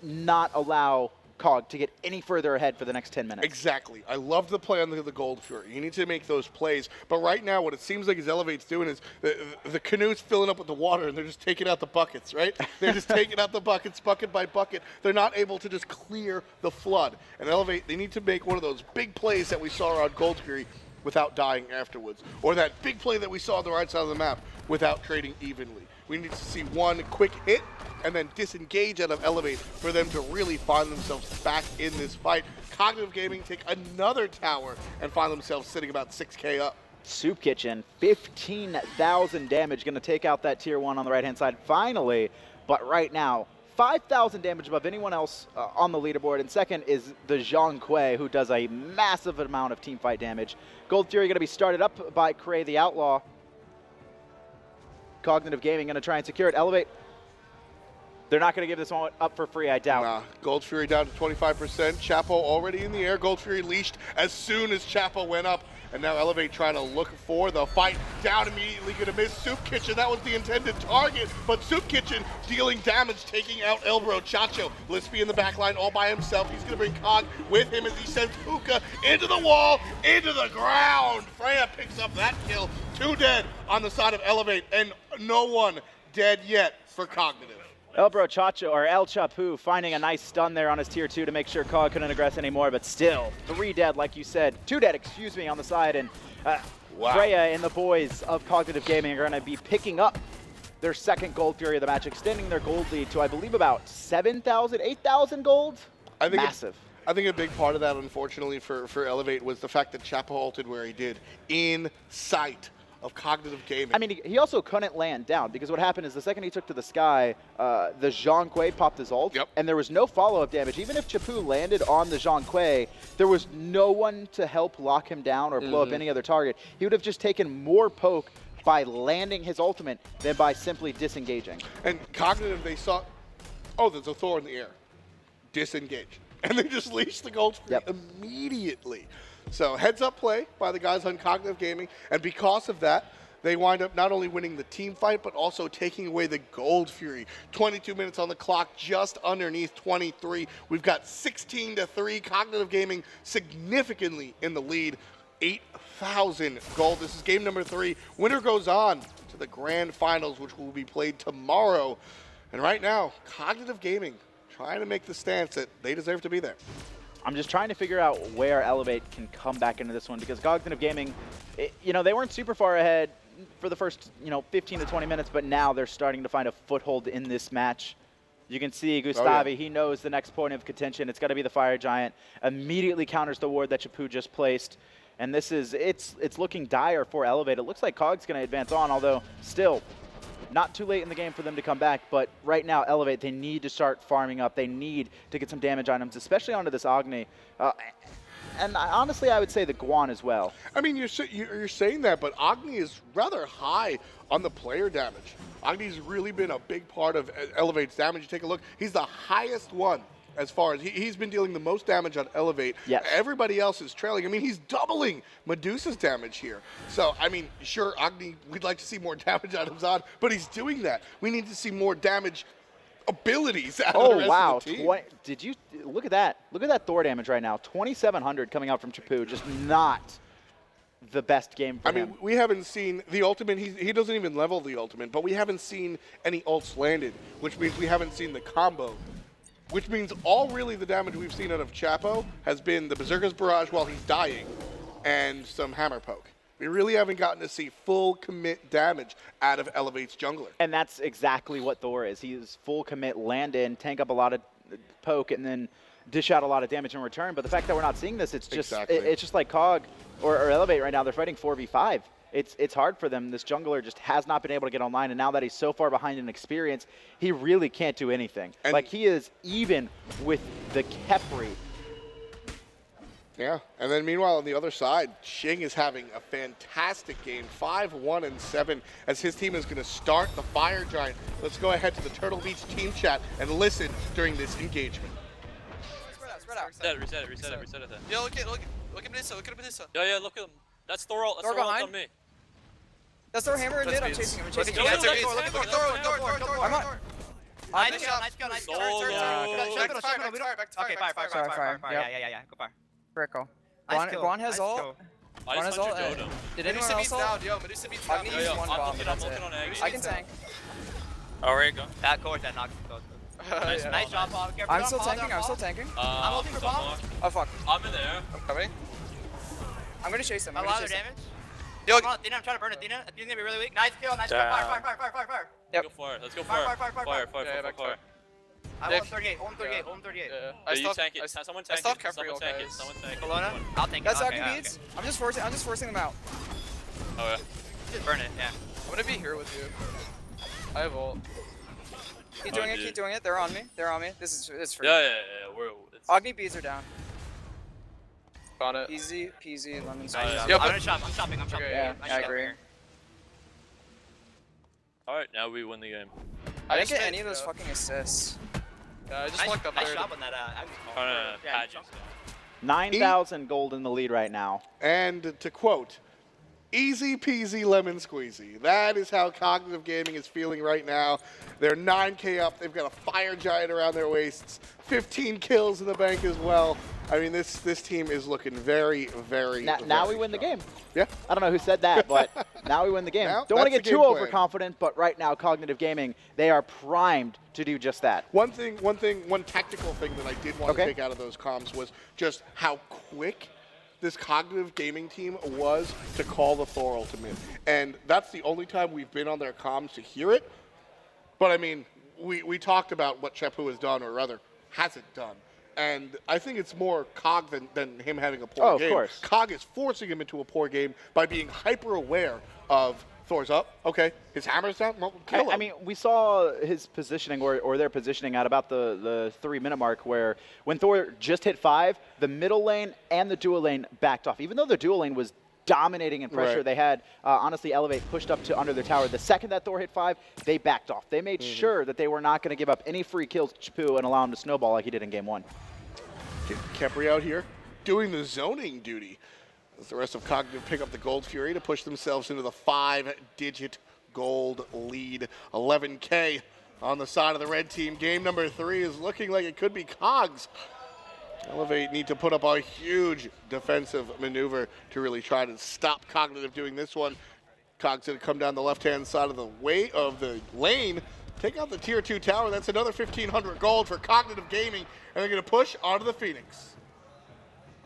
not allow Cog to get any further ahead for the next 10 minutes. Exactly. I love the play on the Gold Fury. You need to make those plays. But right now, what it seems like is Elevate's doing is the canoe's filling up with the water, and they're just taking out the buckets, right? They're just taking out the buckets, bucket by bucket. They're not able to just clear the flood. And Elevate, they need to make one of those big plays that we saw around Gold Fury without dying afterwards. Or that big play that we saw on the right side of the map without trading evenly. We need to see one quick hit and then disengage out of Elevate for them to really find themselves back in this fight. Cognitive Gaming take another tower and find themselves sitting about 6K up. Soup Kitchen, 15,000 damage, going to take out that tier 1 on the right-hand side finally. But right now, 5,000 damage above anyone else on the leaderboard. And second is the Zhang Kuei, who does a massive amount of teamfight damage. Gold Fury going to be started up by Cray the Outlaw. Cognitive Gaming going to try and secure it. Elevate. They're not going to give this one up for free, I doubt. Nah, Gold Fury down to 25%. Chapo already in the air. Gold Fury leashed as soon as Chapo went up. And now Elevate trying to look for the fight. Down immediately, gonna miss Soup Kitchen. That was the intended target, but Soup Kitchen dealing damage, taking out Elbro. Chacho, Lispy in the back line all by himself. He's gonna bring Cog with him as he sends Puka into the wall, into the ground. Freya picks up that kill. 2 dead on the side of Elevate, and no one dead yet for Cognitive. Elbro Chacho, or El Chapu, finding a nice stun there on his tier 2 to make sure Cog couldn't aggress anymore, but still, 3 dead, like you said. 2 dead, excuse me, on the side, and Freya and the boys of Cognitive Gaming are going to be picking up their second Gold Fury of the match, extending their gold lead to, I believe, about 7,000, 8,000 gold? I think Massive. I think a big part of that, unfortunately, for Elevate was the fact that Chapo ulted where he did in sight of Cognitive Gaming. I mean, he also couldn't land down because what happened is the second he took to the sky, the Zhang Kui popped his ult, and there was no follow-up damage. Even if Chapu landed on the Zhang Kui, there was no one to help lock him down or blow up any other target. He would have just taken more poke by landing his ultimate than by simply disengaging. And Cognitive, they saw, oh, there's a Thor in the air. Disengage. And they just leashed the gold immediately. So heads up play by the guys on Cognitive Gaming, and because of that, they wind up not only winning the team fight, but also taking away the Gold Fury. 22 minutes on the clock, just underneath 23. We've got 16-3. Cognitive Gaming significantly in the lead. 8,000 gold. This is game number 3. Winner goes on to the grand finals, which will be played tomorrow. And right now, Cognitive Gaming trying to make the stance that they deserve to be there. I'm just trying to figure out where Elevate can come back into this one because Cognitive Gaming, you know, they weren't super far ahead for the first, 15 to 20 minutes, but now they're starting to find a foothold in this match. You can see Gustavi, he knows the next point of contention. It's got to be the Fire Giant. Immediately counters the ward that Chapu just placed. And this is, it's looking dire for Elevate. It looks like Cog's going to advance on, although still not too late in the game for them to come back. But right now, Elevate, they need to start farming up. They need to get some damage items, especially onto this Agni. And honestly, I would say the Guan as well. I mean, you're saying that, but Agni is rather high on the player damage. Agni's really been a big part of Elevate's damage. You take a look, he's the highest one as far as he's been dealing the most damage on Elevate. Yes. Everybody else is trailing. I mean, he's doubling Medusa's damage here. So, I mean, sure, Agni, we'd like to see more damage items on, but he's doing that. We need to see more damage abilities out of the rest of the team. Did you look at that? Look at that Thor damage right now. 2,700 coming out from Chapu. Just not the best game for him. I mean, we haven't seen the ultimate. He doesn't even level the ultimate, but we haven't seen any ults landed, which means we haven't seen the combo. Which means all really the damage we've seen out of Chapo has been the Berserker's Barrage while he's dying and some Hammer Poke. We really haven't gotten to see full commit damage out of Elevate's jungler. And that's exactly what Thor is. He's full commit, land in, tank up a lot of poke, and then dish out a lot of damage in return. But the fact that we're not seeing this, it's just it's just like Cog or Elevate right now. They're fighting 4v5. It's hard for them. This jungler just has not been able to get online, and now that he's so far behind in experience, he really can't do anything. And like, he is even with the Kepri. Yeah, and then meanwhile on the other side, Xing is having a fantastic game, 5-1-7, as his team is going to start the Fire Giant. Let's go ahead to the Turtle Beach team chat and listen during this engagement. Spread out. Reset it then. Yo, look at Medusa, look at Medusa. Yeah, look at him. That's Thor ult. That's Thor ult on me. That's Thor hammer in mid. I'm chasing him. Look at Thor. Nice kill. Okay, fire. Yeah. Go fire. Rico. Nice kill. Guan has ult. I just ult. want you to Did anyone else ult? Medusa beats down. Agni used one bomb, but that's it. I can tank. Alright, go. That course, that knocked. Nice job, Paul. I'm still tanking. I'm ulting for Paul. Oh fuck. I'm in there. I'm coming. I'm gonna chase him. A lot of damage. Yo, Come on, Athena, I'm trying to burn Athena. Athena's gonna be really weak. Nice kill. Fire. Yep. Let's go fire. Yeah, back fire. I hold 38. Hold 38. Yeah, you tank it. Someone tank stopped it. Someone Kepri, tank it. guys. Someone tank it. Kelowna? I'll tank it. That's Okay, Agni beats. I'm just forcing them out. Oh yeah. Just burn it, yeah. I'm gonna be here with you. I have ult. Keep doing it. They're on me. This is free. Yeah. It's Agni beads are down. Got it. Easy peasy lemon Nice. squeeze. Yo, I'm but- gonna shop. I'm shopping. Yeah, I agree. Alright, now we win the game. I didn't get any of those fucking assists. Yeah, I just Nice walked up nice there. shop on that. Patches. 9,000 gold in the lead right now. And to quote, easy peasy lemon squeezy. That is how Cognitive Gaming is feeling right now. They're 9K up. They've got a fire giant around their waists. 15 kills in the bank as well. I mean, this team is looking very, very Now we win the game. Yeah. I don't know who said that, but now we win the game. Now, Don't want to that's get the too game plan. overconfident, but right now, Cognitive Gaming, they are primed to do just that. One tactical thing that I did want to take out of those comms was just how quick this Cognitive Gaming team was to call the Thor ultimate. And that's the only time we've been on their comms to hear it. But I mean, we talked about what Chepu has done, or rather, hasn't done. And I think it's more Cog than him having a poor game. Of course. Cog is forcing him into a poor game by being hyper aware of Thor's up. Okay, his hammer's down. Well, kill him. I mean, we saw his positioning or their positioning at about the 3-minute mark, where when Thor just hit 5, the middle lane and the dual lane backed off. Even though the dual lane was dominating in pressure, they had, honestly, Elevate pushed up to under their tower. The second that Thor hit 5, they backed off. They made sure that they were not going to give up any free kills to Chepu and allow him to snowball like he did in Game 1. Kepri out here doing the zoning duty as the rest of Cognitive pick up the Gold Fury to push themselves into the 5-digit gold lead. 11K on the side of the red team. Game number 3 is looking like it could be Cogs. Elevate need to put up a huge defensive maneuver to really try to stop Cognitive doing this one. Cogs going to come down the left-hand side of the lane, take out the tier 2 tower. That's another 1,500 gold for Cognitive Gaming, and they're going to push onto the Phoenix.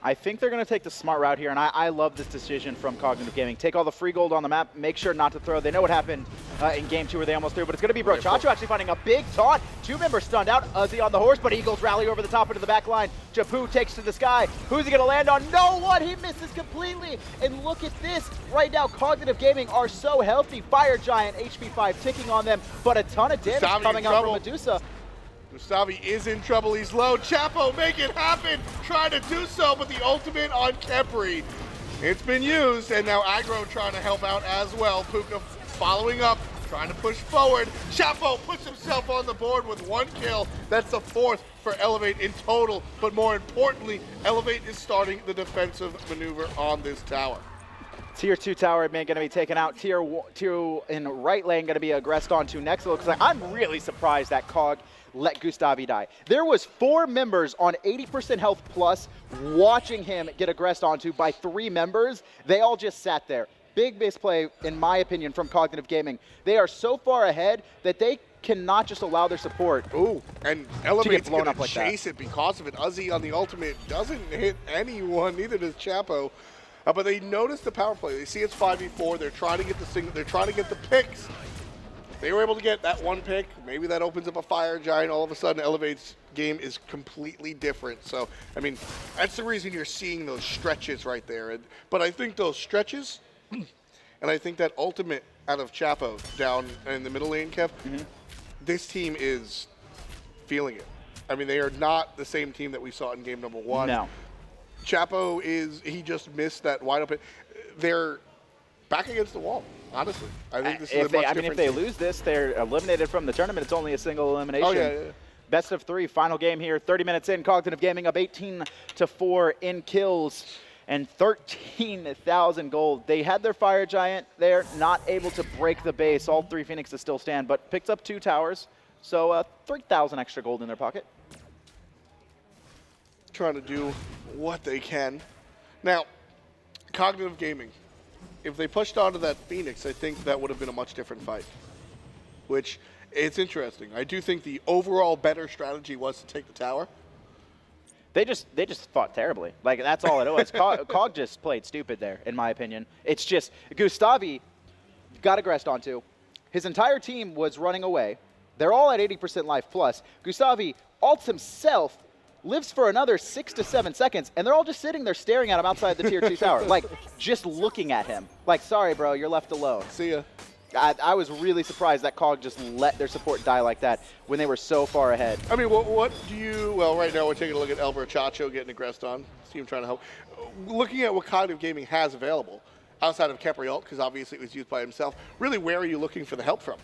I think they're going to take the smart route here, and I love this decision from Cognitive Gaming. Take all the free gold on the map, make sure not to throw. They know what happened in Game 2 where they almost threw, but it's going to be Brochacho actually finding a big taunt. 2 members stunned out. Uzi on the horse, but Eagles rally over the top into the back line. Chepu takes to the sky. Who's he going to land on? No one! He misses completely. And look at this. Right now, Cognitive Gaming are so healthy. Fire Giant, HP 5 ticking on them, but a ton of damage coming out from Medusa. Gustavi is in trouble. He's low. Chapo, make it happen. Trying to do so, but the ultimate on Kepri. It's been used, and now Aggro trying to help out as well. Puka following up, trying to push forward. Chapo puts himself on the board with 1 kill. That's the 4th for Elevate in total, but more importantly, Elevate is starting the defensive maneuver on this tower. Tier 2 tower going to be taken out. Tier 2 in right lane going to be aggressed onto next. Looks like I'm really surprised that Cog let Gustavi die. There was 4 members on 80% health plus watching him get aggressed onto by 3 members. They all just sat there. Big misplay, in my opinion, from Cognitive Gaming. They are so far ahead that they cannot just allow their support and Elevate's blown gonna up like chase it because of it. Uzi on the ultimate doesn't hit anyone, neither does Chapo. But they notice the power play. They see it's 5v4. They're trying to get the single. They're trying to get the picks. They were able to get that 1 pick. Maybe that opens up a fire giant. All of a sudden, Elevate's game is completely different. So, I mean, that's the reason you're seeing those stretches right there. But I think those stretches, and I think that ultimate out of Chapo down in the middle lane, Kev, this team is feeling it. I mean, they are not the same team that we saw in game number 1. No. Chapo he just missed that wide open. They're back against the wall. Honestly, I think this is a much different if they team. lose this, they're eliminated from the tournament. It's only a single elimination. Oh, yeah. Best of 3, final game here. 30 minutes in, Cognitive Gaming up 18-4 in kills and 13,000 gold. They had their fire giant there, not able to break the base. All 3 Phoenixes still stand, but picked up 2 towers, so 3,000 extra gold in their pocket. Trying to do what they can. Now, Cognitive Gaming. If they pushed onto that Phoenix, I think that would have been a much different fight. Which, it's interesting. I do think the overall better strategy was to take the tower. They just fought terribly. Like, that's all it was. Cog just played stupid there, in my opinion. It's just, Gustavi got aggressed onto. His entire team was running away. They're all at 80% life plus. Gustavi ults himself, lives for another 6 to 7 seconds, and they're all just sitting there staring at him outside the tier 2 tower. Like, just looking at him. Like, sorry, bro, you're left alone. See ya. I was really surprised that Cog just let their support die like that when they were so far ahead. I mean, what do you... Well, right now we're taking a look at El Brochacho getting aggressed on. See him trying to help. Looking at what Cognitive Gaming has available, outside of Kepri ult, because obviously it was used by himself, really, where are you looking for the help from?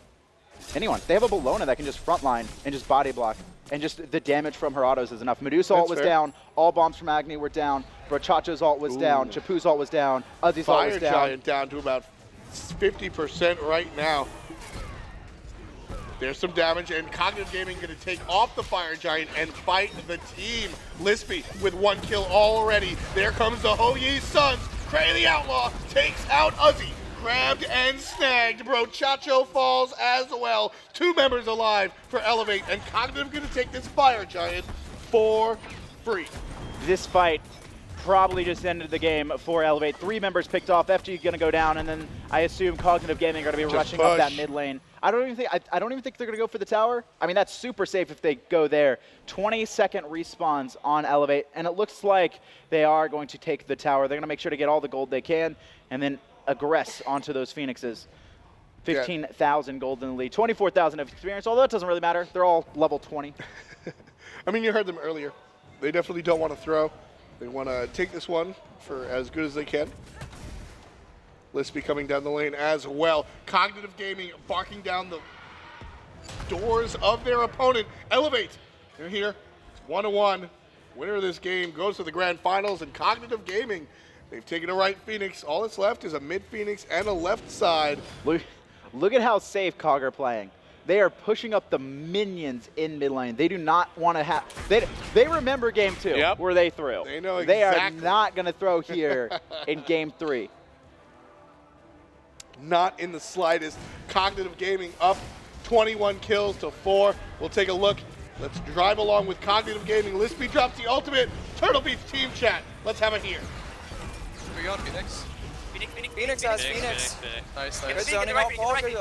anyone. They have a Bologna that can just frontline and just body block. And just the damage from her autos is enough. Medusa ult was down. All bombs from Agni were down. Brochacho's ult was down. Chapu's ult was down. Uzi's ult was down. Fire Giant down to about 50% right now. There's some damage, and Cognitive Gaming going to take off the Fire Giant and fight the team. Lispy with 1 kill already. There comes the Hoyi Suns. Cray the Outlaw takes out Uzi. Grabbed and snagged. Brochacho falls as well. 2 members alive for Elevate, and Cognitive going to take this Fire Giant for free. This fight probably just ended the game for Elevate. 3 members picked off. FG going to go down, and then I assume Cognitive Gaming are going to be rushing up that mid lane. I don't even think they're going to go for the tower. I mean, that's super safe if they go there. 20-second respawns on Elevate, and it looks like they are going to take the tower. They're going to make sure to get all the gold they can, and then aggress onto those Phoenixes. 15,000 gold in the lead, 24,000 of experience, although that doesn't really matter. They're all level 20. I mean, you heard them earlier. They definitely don't want to throw. They want to take this one for as good as they can. Lispy coming down the lane as well. Cognitive Gaming barking down the doors of their opponent. Elevate, they're here. It's 1-1. Winner of this game goes to the grand finals, and Cognitive Gaming, they've taken a right Phoenix. All that's left is a mid Phoenix and a left side. Look at how safe Cog are playing. They are pushing up the minions in mid lane. They do not want to have. They remember game 2 where they threw. They know exactly. They are not going to throw here in game 3. Not in the slightest. Cognitive Gaming up 21 kills to 4. We'll take a look. Let's drive along with Cognitive Gaming. Lispy drops the ultimate. Turtle Beach team chat. Let's have it here. We got Phoenix. Phoenix has Phoenix. Nice, Good nice. zoning out. Fall good.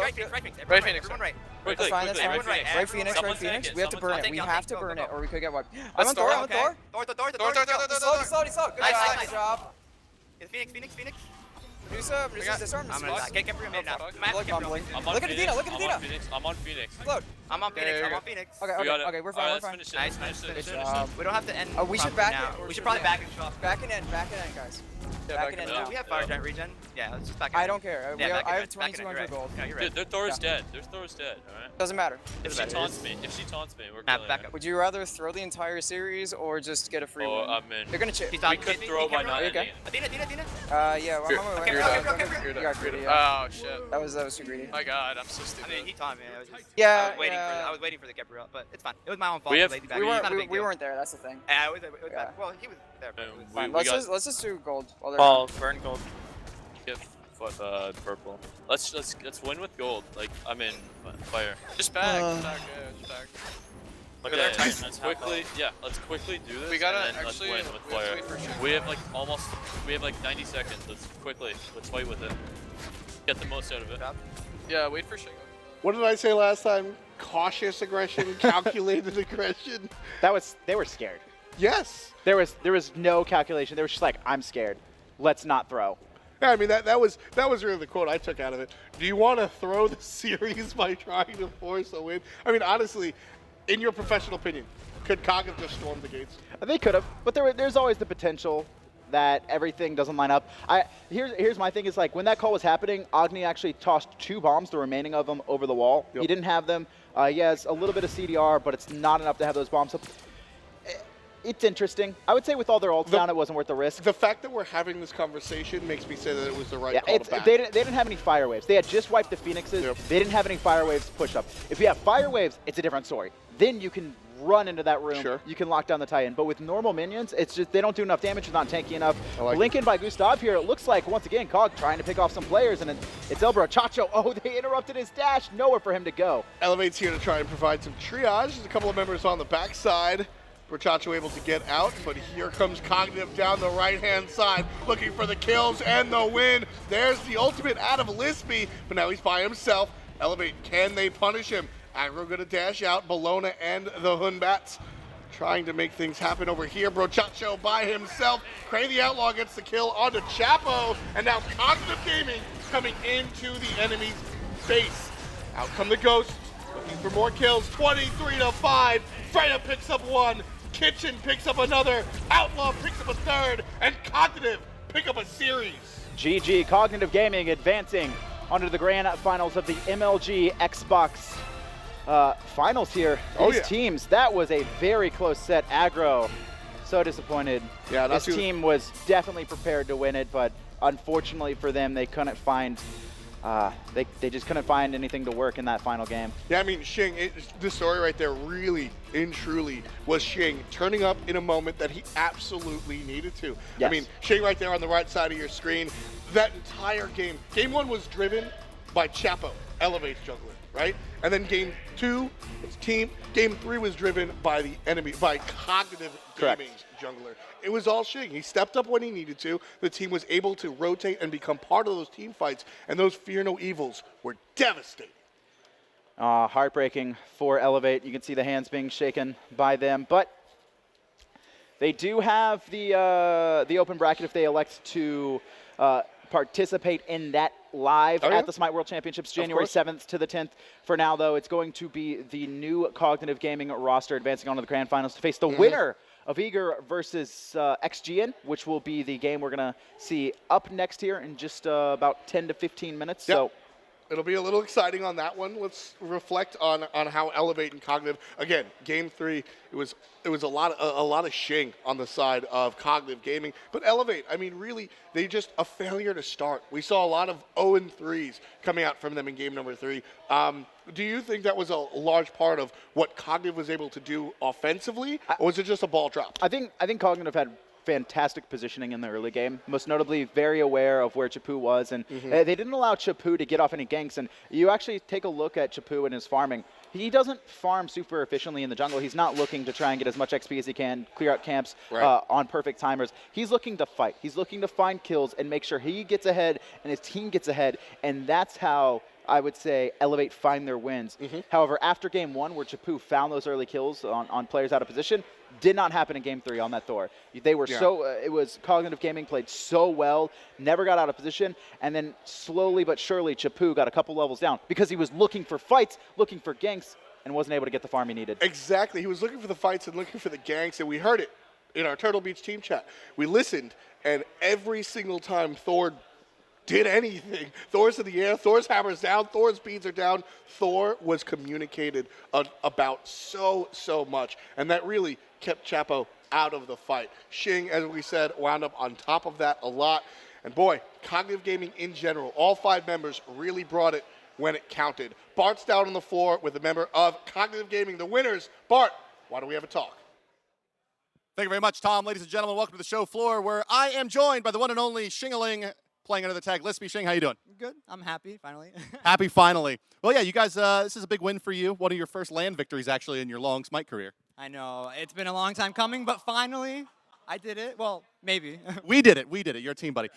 Right Phoenix. Quickly, That's fine, that's quickly, fine. right Right Phoenix, Someone's right gonna Phoenix. get- We have to burn it. We I'll have take to it, burn go, it, go. or we could get wiped. I'm Let's on Thor, I'm on Thor, Thor. Door. Slow. Good Nice, job, nice, good job. Phoenix. Medusa's disarmed. I'm gonna get for a minute now. Like mumbling. I'm on Look at Phoenix. Adina, look at Adina. I'm on Phoenix. Explode. I'm on Phoenix. Yeah, I'm yeah, on Phoenix. Okay, We got it. okay, we're Alright, fine, let's we're fine. finish it. Nice. Finish it. Good job. We don't have to end. We should from back now. it. We should probably back and shop. Back and in, guys. Yeah, Back and in in. now. We have Fire Giant regen. Yeah, let's just back it. I don't care. Yeah, I have back it in, 2,200 gold. Yeah, you're Dude, right. their Thor is dead. Their Thor is dead, alright? Doesn't matter. If she taunts me, we're Nah, killing back her. up. Would you rather throw the entire series or just get a free Oh, win? I'm in. They're gonna chip. He's We on- could he- throw he by can not run. ending. Athena. Yeah, well, You're- I'm on my way. Okay, You're okay, done. okay, okay. You got greedy, yeah. Oh shit. That was too greedy. My god, I'm so I stupid. mean, he taunted me. I was just, Yeah, I was waiting for the Gabriel, but it's fine. It was my own fault. We for have- lazy back. We It's not a weren't. big We deal. weren't there. That's the thing. Yeah, it was Yeah. well, he was there. But it was Fine. We got Let's just do gold. While they're Ball, burn gold. purple. Let's win with gold. Like I'm in fire. Just back. Just back. Look at their Okay, Titan. let's quickly, let's quickly do this. We gotta and then actually- let's win with we have to fire. wait for sure. We have like 90 seconds. Let's fight with it. Get the most out of it. Yeah, wait for Shingo. What did I say last time? Cautious aggression, calculated aggression. They were scared. Yes. There was no calculation. They were just like, I'm scared. Let's not throw. Yeah, I mean that was really the quote I took out of it. Do you want to throw the series by trying to force a win? I mean, honestly, in your professional opinion, could Cog have just stormed the gates? They could have, but there's always the potential that everything doesn't line up. Here's my thing is like when that call was happening, Agni actually tossed 2 bombs, the remaining of them, over the wall. Yep. He didn't have them. He has a little bit of CDR, but it's not enough to have those bombs up. It's interesting. I would say with all their ults down, it wasn't worth the risk. The fact that we're having this conversation makes me say that it was the right call to back. They didn't have any fire waves. They had just wiped the Phoenixes. Yep. They didn't have any fire waves push up. If you have fire waves, it's a different story. Then you can run into that room. Sure. You can lock down the Titan. But with normal minions, it's just they don't do enough damage. It's not tanky enough. Like Lincoln by Gustav here. It looks like, once again, Cog trying to pick off some players. And it's Elbro Chacho. Oh, they interrupted his dash. Nowhere for him to go. Elevate's here to try and provide some triage. There's a couple of members on the backside. Brochacho able to get out, but here comes Cognitive down the right-hand side, looking for the kills and the win. There's the ultimate out of Lispy, but now he's by himself. Elevate, can they punish him? Aggro gonna dash out, Bologna and the Hunbats trying to make things happen over here. Brochacho by himself. Cray the Outlaw gets the kill onto Chapo, and now Cognitive Gaming coming into the enemy's base. Out come the Ghosts, looking for more kills, 23-5. Freya picks up 1. Kitchen picks up another, Outlaw picks up a 3rd, and Cognitive pick up a series. GG, Cognitive Gaming advancing onto the grand finals of the MLG Xbox finals here. Oh, These yeah. teams, that was a very close set. Aggro, so disappointed. Yeah, this team was definitely prepared to win it, but unfortunately for them, they couldn't find. They just couldn't find anything to work in that final game. Yeah, I mean, Xing, this story right there really and truly was Xing turning up in a moment that he absolutely needed to. Yes. I mean, Xing right there on the right side of your screen, that entire game. Game 1 was driven by Chapo, Elevate's jungler, right? And then game 2, it's team. Game 3 was driven by the enemy, by Cognitive Correct. Gaming's jungler. It was all Xing. He stepped up when he needed to. The team was able to rotate and become part of those team fights, and those Fear No Evils were devastating. Heartbreaking for Elevate. You can see the hands being shaken by them, but they do have the open bracket if they elect to participate in that live at the Smite World Championships, January 7th to the 10th. For now, though, it's going to be the new Cognitive Gaming roster advancing on to the Grand Finals to face the winner of Eager versus XGN, which will be the game we're going to see up next here in just about 10 to 15 minutes. Yep. So It'll be a little exciting on that one. Let's reflect on how Elevate and Cognitive. Again, Game 3, it was a lot of Xing on the side of Cognitive Gaming, but Elevate, I mean, really, they just a failure to start. We saw a lot of 0-3s coming out from them in game number 3. Do you think that was a large part of what Cognitive was able to do offensively, or was it just a ball drop? I think Cognitive had fantastic positioning in the early game, most notably very aware of where Chapu was, and they didn't allow Chapu to get off any ganks. And you actually take a look at Chapu and his farming. He doesn't farm super efficiently in the jungle. He's not looking to try and get as much XP as he can, clear out camps on perfect timers. He's looking to fight. He's looking to find kills and make sure he gets ahead and his team gets ahead, and that's how I would say Elevate find their wins. However, after game 1, where Chapu found those early kills on players out of position, did not happen in game 3 on that Thor. They were it was Cognitive Gaming played so well, never got out of position, and then slowly but surely Chapu got a couple levels down because he was looking for fights, looking for ganks, and wasn't able to get the farm he needed. Exactly. He was looking for the fights and looking for the ganks, and we heard it in our Turtle Beach team chat. We listened, and every single time Thor did anything, Thor's in the air, Thor's hammer's down, Thor's beads are down, Thor was communicated about so much, and that really kept Chapo out of the fight. Xing, as we said, wound up on top of that a lot, and boy, Cognitive Gaming in general, all 5 members really brought it when it counted. Bart's down on the floor with a member of Cognitive Gaming, the winners. Bart, why don't we have a talk? Thank you very much, Tom. Ladies and gentlemen, welcome to the show floor, where I am joined by the one and only Xingaling, playing under the tag Lispy. Xing, how you doing? Good. I'm happy, finally. Happy, finally. Well, yeah, you guys, this is a big win for you. One of your first land victories, actually, in your long Smite career. I know. It's been a long time coming, but finally, I did it. Well, maybe. We did it. You're a team buddy.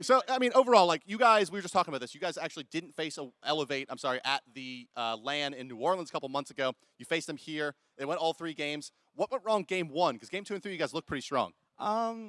So, I mean, overall, like, you guys, we were just talking about this. You guys actually didn't face Elevate, at the LAN in New Orleans a couple months ago. You faced them here. They went all 3 games. What went wrong game 1? Because game 2 and 3, you guys looked pretty strong.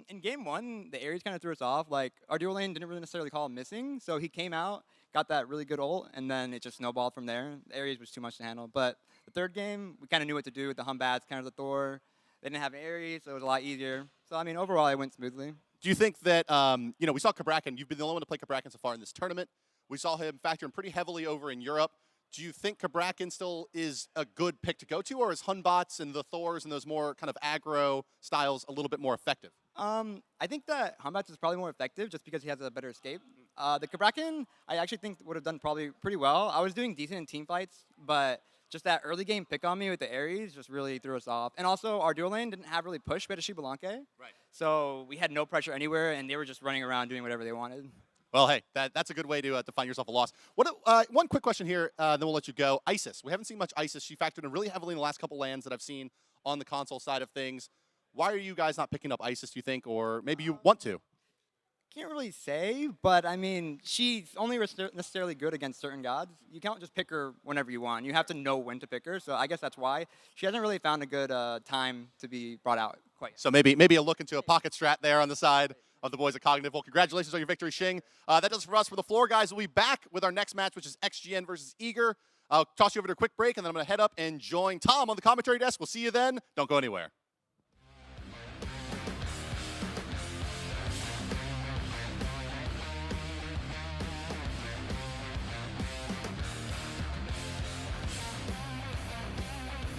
In game 1, the Ares kind of threw us off. Like, our dual lane didn't really necessarily call him missing, so he came out, got that really good ult, and then it just snowballed from there. The Ares was too much to handle. But the 3rd game, we kind of knew what to do with the Humbats, kind of the Thor. They didn't have Ares, so it was a lot easier. So, I mean, overall, it went smoothly. Do you think that, we saw Cabrakan. You've been the only one to play Cabrakan so far in this tournament. We saw him factor in pretty heavily over in Europe. Do you think Cabrakan still is a good pick to go to, or is Hunbots and the Thors and those more kind of aggro styles a little bit more effective? I think that Humbats is probably more effective just because he has a better escape. The Cabrakan, I actually think would have done probably pretty well. I was doing decent in team fights, but just that early game pick on me with the Ares just really threw us off. And also, our dual lane didn't have really push Bedashi Belanque. Right. So we had no pressure anywhere, and they were just running around doing whatever they wanted. Well, hey, that's a good way to find yourself a loss. One quick question here, then we'll let you go. Isis. We haven't seen much Isis. She factored in really heavily in the last couple lands that I've seen on the console side of things. Why are you guys not picking up Isis, do you think? Or maybe you want to? Can't really say, but I mean, she's only necessarily good against certain gods. You can't just pick her whenever you want. You have to know when to pick her, so I guess that's why. She hasn't really found a good time to be brought out quite. So maybe a look into a pocket strat there on the side of the boys at Cognitive. Well, congratulations on your victory, Xing. That does it for us for the floor, guys. We'll be back with our next match, which is XGN versus Eager. I'll toss you over to a quick break, and then I'm going to head up and join Tom on the commentary desk. We'll see you then. Don't go anywhere.